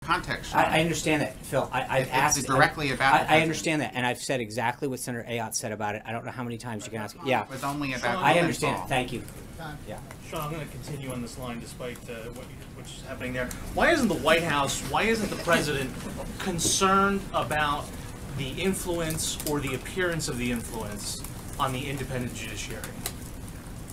context. I understand that, Phil. I've asked directly about. I understand that, and I've said exactly what Senator Ayotte said about it. I don't know how many times you can ask. Yeah, With only about. I understand. Thank you. Yeah. Sean, I'm going to continue on this line despite what's happening there. Why isn't the White House, why isn't the president concerned about the influence or the appearance of the influence on the independent judiciary?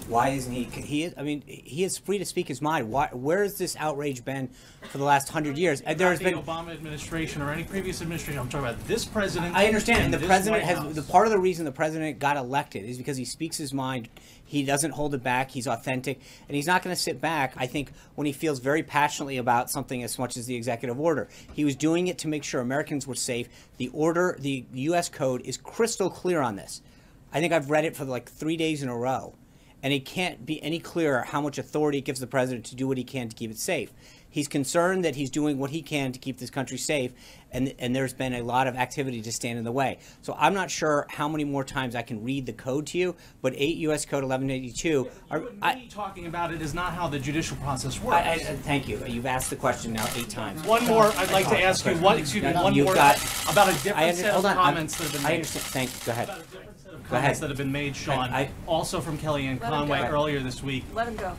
Why isn't he? I mean, he is free to speak his mind. Where has this outrage been for the last 100 years? There's been Obama administration or any previous administration. I'm talking about this president. I understand, and the president has the part of the reason the president got elected is because he speaks his mind. He doesn't hold it back. He's authentic, and he's not going to sit back. I think when he feels very passionately about something as much as the executive order, he was doing it to make sure Americans were safe. The order, the U.S. code is crystal clear on this. I think I've read it for like 3 days in a row. And it can't be any clearer how much authority it gives the president to do what he can to keep it safe. He's concerned that he's doing what he can to keep this country safe, and there's been a lot of activity to stand in the way. So I'm not sure how many more times I can read the code to you, but 8 U.S. Code 1182. Me talking about it is not how the judicial process works. Thank you. You've asked the question now 8 times. One more, I'd like to ask you, one more about a different set of comments that have been made. I understand. Thank you. Go ahead. Comments that have been made, Sean, also from Kellyanne Conway earlier this week. Let him go.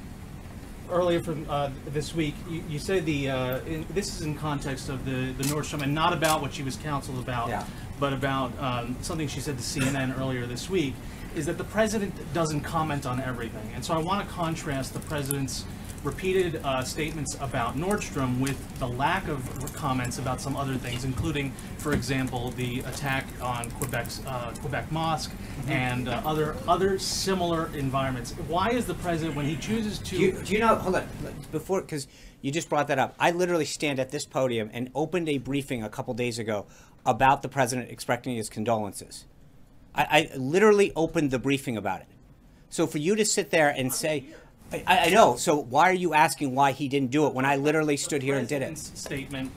Earlier from this week, you said this is in context of the Nordstrom, and not about what she was counseled about, but about something she said to CNN earlier this week, is that the president doesn't comment on everything. And so I want to contrast the president's repeated statements about Nordstrom with the lack of comments about some other things, including, for example, the attack on Quebec Mosque and other similar environments. Why is the president, when he chooses to... Do you know, hold on, before, because you just brought that up, I literally stand at this podium and opened a briefing a couple days ago about the president expressing his condolences. I literally opened the briefing about it. So for you to sit there and say... I know. So why are you asking why he didn't do it when I literally stood here and did it? Statement.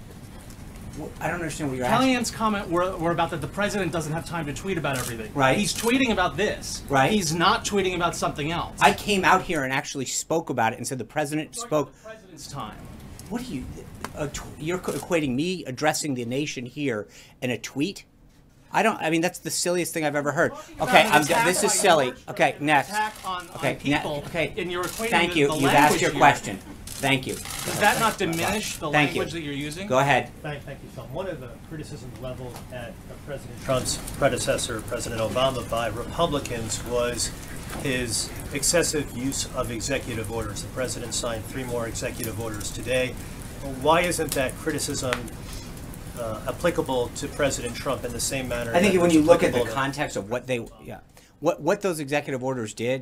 I don't understand what you're asking. Kellyanne's comment were about that the president doesn't have time to tweet about everything. Right. He's tweeting about this. Right. He's not tweeting about something else. I came out here and actually spoke about it and said the president spoke. The president's time. What are you? You're equating me addressing the nation here in a tweet? I mean, that's the silliest thing I've ever heard. Okay, this is silly. Okay, next. Okay, and you're equating thank you. You've asked your question. Thank you. Does that not diminish the language that you're using? Go ahead. Thank you, Phil. One of the criticisms leveled at President Trump's predecessor, President Obama, by Republicans was his excessive use of executive orders. The president signed 3 more executive orders today. Why isn't that criticism applicable to President Trump in the same manner? I think when you look at the context of what they, what those executive orders did,